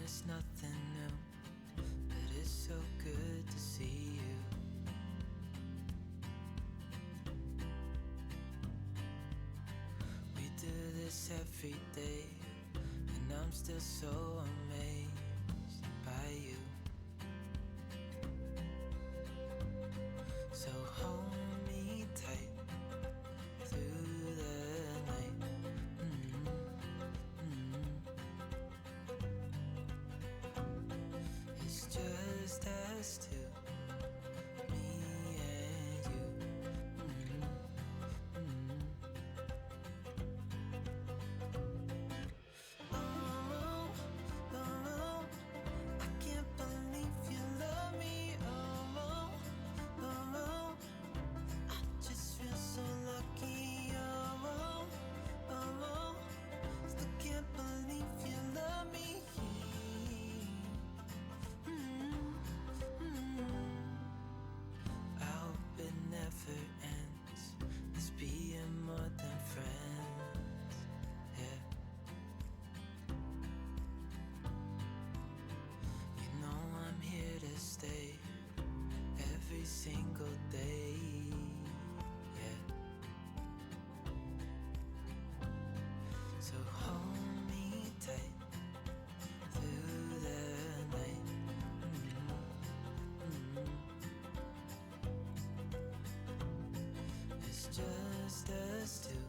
it's nothing new, but it's so good to see you. We do this every day, and I'm still so amazed by you. So hold me tight through the night. It's just us two, me and you. Oh, oh, I can't believe you love me. Oh, oh, I just feel so lucky. Oh, oh, still can't believe you love me. I hope it never ends, us being more than friends, yeah. You know I'm here to stay every single day, yeah. So hold me tight through the night. It's just us two,